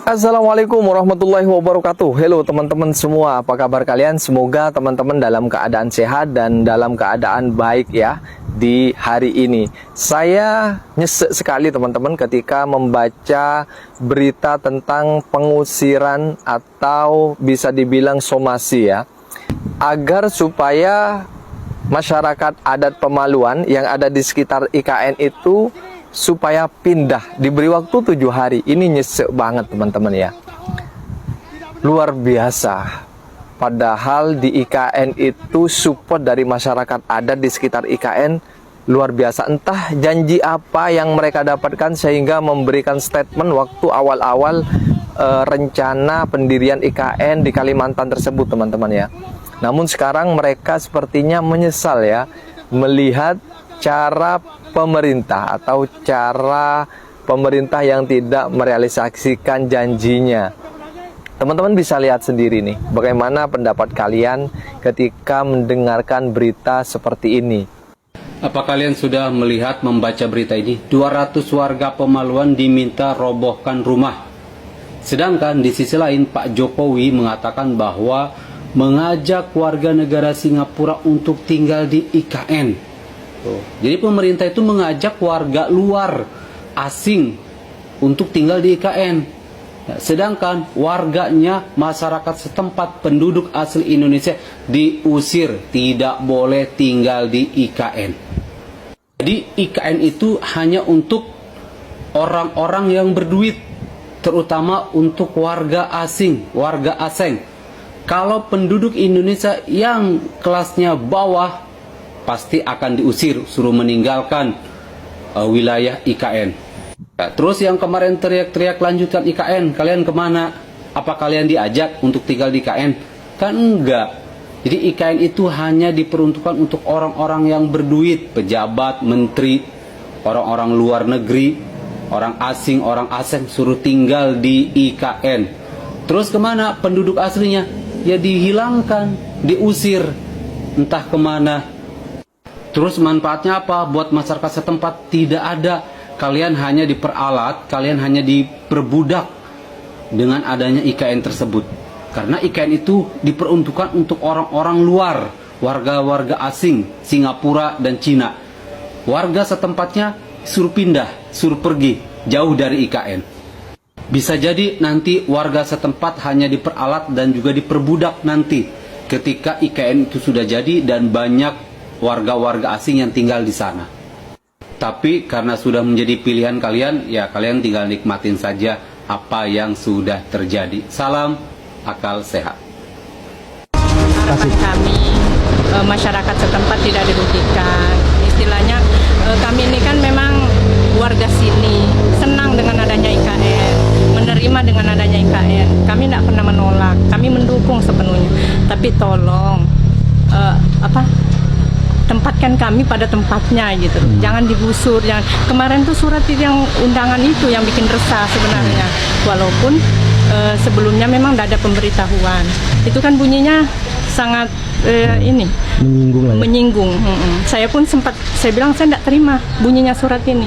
Assalamualaikum warahmatullahi wabarakatuh. Halo teman-teman semua, apa kabar kalian? Semoga teman-teman dalam keadaan sehat dan dalam keadaan baik ya di hari ini. Saya nyesek sekali teman-teman ketika membaca berita tentang pengusiran atau bisa dibilang somasi ya, agar supaya masyarakat adat Pemaluan yang ada di sekitar IKN itu supaya pindah, diberi waktu 7 hari. Ini nyesek banget teman-teman ya, luar biasa. Padahal di IKN itu support dari masyarakat adat di sekitar IKN luar biasa. Entah janji apa yang mereka dapatkan sehingga memberikan statement waktu awal-awal rencana pendirian IKN di Kalimantan tersebut teman-teman ya. Namun sekarang mereka sepertinya menyesal ya, melihat cara pemerintah atau cara pemerintah yang tidak merealisasikan janjinya. Teman-teman bisa lihat sendiri nih, bagaimana pendapat kalian ketika mendengarkan berita seperti ini. Apa kalian sudah melihat, membaca berita ini? 200 warga Pemaluan diminta robohkan rumah. Sedangkan di sisi lain Pak Jokowi mengatakan bahwa mengajak warga negara Singapura untuk tinggal di IKN. Jadi pemerintah itu mengajak warga luar asing untuk tinggal di IKN. Sedangkan warganya, masyarakat setempat, penduduk asli Indonesia diusir, tidak boleh tinggal di IKN. Jadi IKN itu hanya untuk orang-orang yang berduit, terutama untuk warga asing, warga asing. Kalau penduduk Indonesia yang kelasnya bawah, pasti akan diusir, suruh meninggalkan wilayah IKN. Ya, terus yang kemarin teriak-teriak lanjutkan IKN, kalian kemana? Apa kalian diajak untuk tinggal di IKN? Kan enggak. Jadi IKN itu hanya diperuntukkan untuk orang-orang yang berduit, pejabat, menteri, orang-orang luar negeri, orang asing suruh tinggal di IKN. Terus kemana penduduk aslinya? Ya dihilangkan, diusir, entah kemana. Terus manfaatnya apa? Buat masyarakat setempat tidak ada. Kalian hanya diperalat, kalian hanya diperbudak dengan adanya IKN tersebut. Karena IKN itu diperuntukkan untuk orang-orang luar, warga-warga asing, Singapura dan Cina. Warga setempatnya suruh pindah, suruh pergi, jauh dari IKN. Bisa jadi nanti warga setempat hanya diperalat dan juga diperbudak nanti ketika IKN itu sudah jadi dan banyak warga-warga asing yang tinggal di sana. Tapi karena sudah menjadi pilihan kalian, ya kalian tinggal nikmatin saja apa yang sudah terjadi. Salam akal sehat. Harapan kami masyarakat setempat tidak dirugikan. Istilahnya kami ini kan memang warga sini, senang dengan adanya IKN, menerima dengan adanya IKN. Kami tidak pernah menolak, kami mendukung sepenuhnya. Tapi tolong tempatkan kami pada tempatnya gitu. Jangan digusur, jangan. Kemarin tuh surat yang undangan itu yang bikin resah sebenarnya. Walaupun sebelumnya memang tidak ada pemberitahuan. Itu kan bunyinya sangat menyinggung. Saya pun sempat, saya bilang saya tidak terima bunyinya surat ini.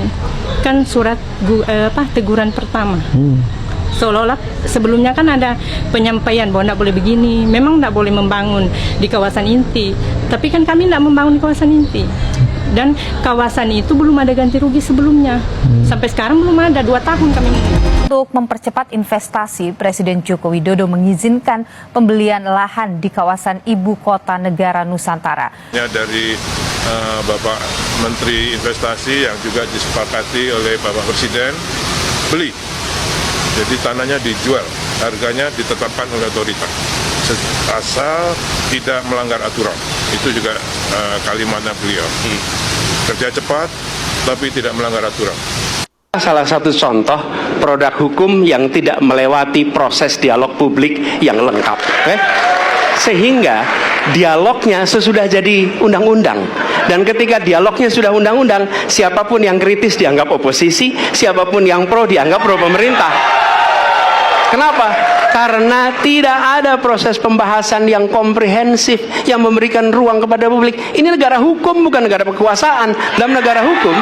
Kan surat teguran pertama. Seolah-olah sebelumnya kan ada penyampaian bahwa tidak boleh begini, memang tidak boleh membangun di kawasan inti. Tapi kan kami tidak membangun di kawasan inti. Dan kawasan itu belum ada ganti rugi sebelumnya. Sampai sekarang belum ada, 2 tahun kami. Untuk mempercepat investasi, Presiden Joko Widodo mengizinkan pembelian lahan di kawasan Ibu Kota Negara Nusantara. Dari Bapak Menteri Investasi yang juga disepakati oleh Bapak Presiden, beli. Jadi tanahnya dijual, harganya ditetapkan oleh otoritas, asal tidak melanggar aturan. Itu juga kalimatnya beliau. Kerja cepat, tapi tidak melanggar aturan. Salah satu contoh produk hukum yang tidak melewati proses dialog publik yang lengkap. Sehingga dialognya sesudah jadi undang-undang. Dan ketika dialognya sudah undang-undang, siapapun yang kritis dianggap oposisi, siapapun yang pro dianggap pro pemerintah. Kenapa? Karena tidak ada proses pembahasan yang komprehensif yang memberikan ruang kepada publik. Ini negara hukum, bukan negara kekuasaan. Dalam negara hukum,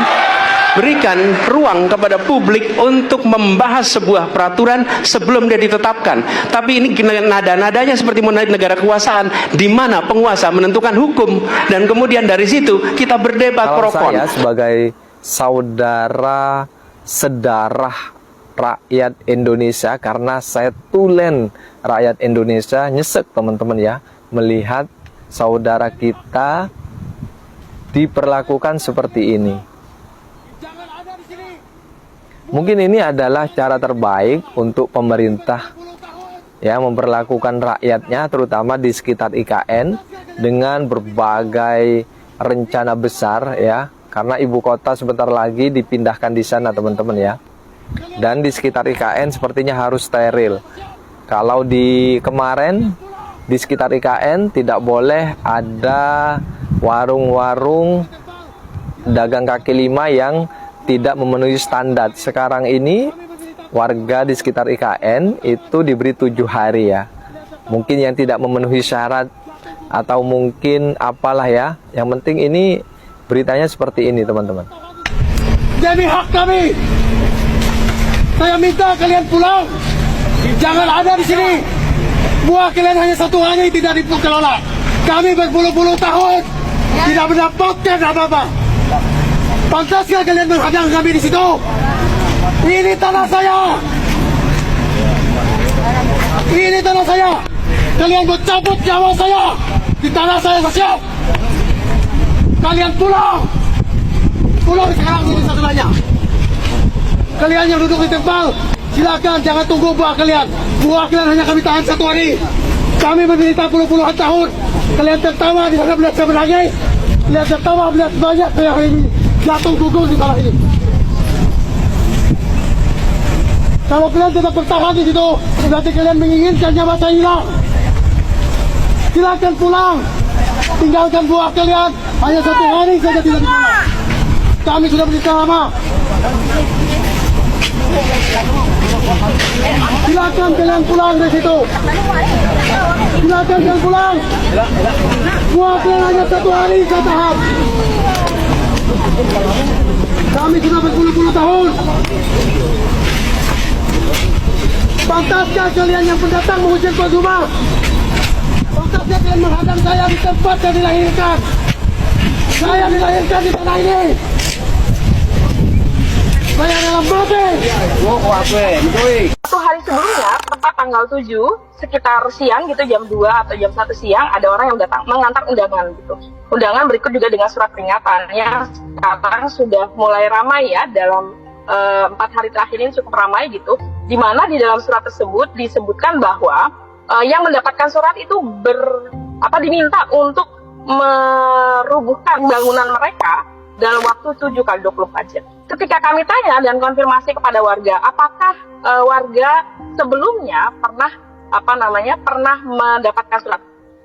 berikan ruang kepada publik untuk membahas sebuah peraturan sebelum dia ditetapkan. Tapi ini nada-nadanya seperti negara kekuasaan, di mana penguasa menentukan hukum dan kemudian dari situ kita berdebat Kalau pro kontra. saya sebagai saudara sedarah rakyat Indonesia, karena saya tulen rakyat Indonesia, nyesek teman-teman ya, melihat saudara kita diperlakukan seperti ini. Mungkin ini adalah cara terbaik untuk pemerintah ya memperlakukan rakyatnya, terutama di sekitar IKN, dengan berbagai rencana besar ya, karena ibu kota sebentar lagi dipindahkan di sana teman-teman ya. Dan di sekitar IKN sepertinya harus steril. Kalau di kemarin di sekitar IKN tidak boleh ada warung-warung dagang kaki lima yang tidak memenuhi standar. Sekarang ini warga di sekitar IKN itu diberi 7 hari ya. Mungkin yang tidak memenuhi syarat atau mungkin apalah ya. Yang penting ini beritanya seperti ini teman-teman. Demi hak kami, saya minta kalian pulang. Jangan ada di sini. Buah kalian hanya satu hari tidak dikelola. Kami berpuluh-puluh tahun tidak mendapatkan apa-apa. Pantaskah kalian menghadang kami di situ? Ini tanah saya. Ini tanah saya. Kalian mencabut nyawa saya di tanah saya siap. Kalian pulang. Pulang sekarang ini satu-satunya. Kalian yang duduk di tempat, silakan jangan tunggu buah kalian. Buah kalian hanya kami tahan satu hari. Kami menderita puluh-puluhan tahun. Kalian tertawa di sana melihat saya menangis. Kalian tertawa melihat banyak saya hari ini jatuh gugur di tanah ini. Kalau kalian tetap bertahan di situ, berarti kalian menginginkan nyawa saya hilang. Silakan pulang. Tinggalkan buah kalian. Hanya satu hari saja tidak dipulang. Kami sudah menikah lama. Silakan kalian pulang dari situ. Silakan kalian pulang. Buah kalian hanya satu hari saya tahan. Kami sudah berpuluh-puluh tahun. Pantaskah kalian yang pendatang mengusir tuan rumah? Pantaskah kalian menghadang saya di tempat saya dilahirkan? Saya dilahirkan di tanah ini. Saya dalam mati. Satu hari sebelumnya, tepat tanggal 7, sekitar siang gitu, jam 2 atau jam 1 siang, ada orang yang datang mengantar undangan gitu. Undangan berikut juga dengan surat peringatan yang sekarang sudah mulai ramai ya, dalam 4 hari terakhir ini cukup ramai gitu. Di mana di dalam surat tersebut disebutkan bahwa yang mendapatkan surat itu diminta untuk merubuhkan bangunan mereka dalam waktu 7x24 jam. Ketika kami tanya dan konfirmasi kepada warga, apakah warga sebelumnya pernah mendapatkan surat?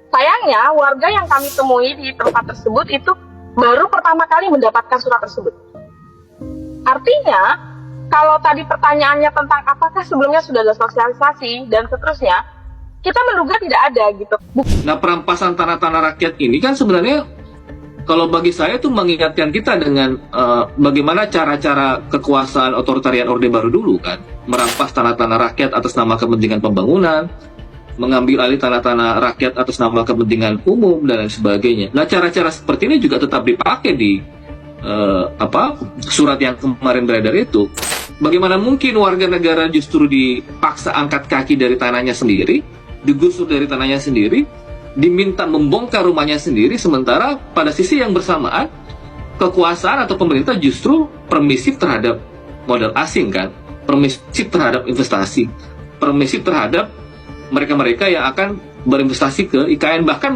Sayangnya warga yang kami temui di tempat tersebut itu baru pertama kali mendapatkan surat tersebut. Artinya, kalau tadi pertanyaannya tentang apakah sebelumnya sudah ada sosialisasi dan seterusnya, kita menduga tidak ada gitu. Nah, perampasan tanah-tanah rakyat ini kan sebenarnya kalau bagi saya itu mengingatkan kita dengan bagaimana cara-cara kekuasaan otoritarian Orde Baru dulu kan, merampas tanah-tanah rakyat atas nama kepentingan pembangunan, mengambil alih tanah-tanah rakyat atas nama kepentingan umum dan lain sebagainya. Nah, cara-cara seperti ini juga tetap dipakai di surat yang kemarin beredar itu. Bagaimana mungkin warga negara justru dipaksa angkat kaki dari tanahnya sendiri, digusur dari tanahnya sendiri, diminta membongkar rumahnya sendiri, sementara pada sisi yang bersamaan kekuasaan atau pemerintah justru permisif terhadap modal asing kan, permisif terhadap investasi, permisif terhadap mereka-mereka yang akan berinvestasi ke IKN, bahkan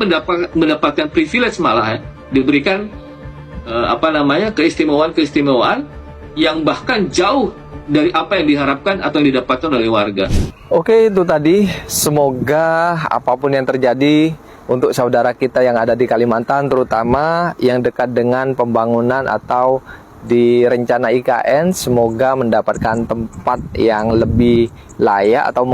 mendapatkan privilege malah diberikan keistimewaan yang bahkan jauh dari apa yang diharapkan atau yang didapatkan oleh warga. Oke, itu tadi. Semoga apapun yang terjadi untuk saudara kita yang ada di Kalimantan, terutama yang dekat dengan pembangunan atau di rencana IKN, semoga mendapatkan tempat yang lebih layak atau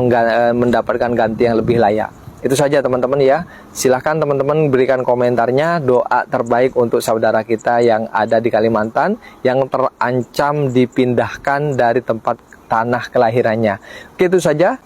mendapatkan ganti yang lebih layak. Itu saja teman-teman ya. Silahkan teman-teman berikan komentarnya, doa terbaik untuk saudara kita yang ada di Kalimantan yang terancam dipindahkan dari tempat tanah kelahirannya. Oke, itu saja.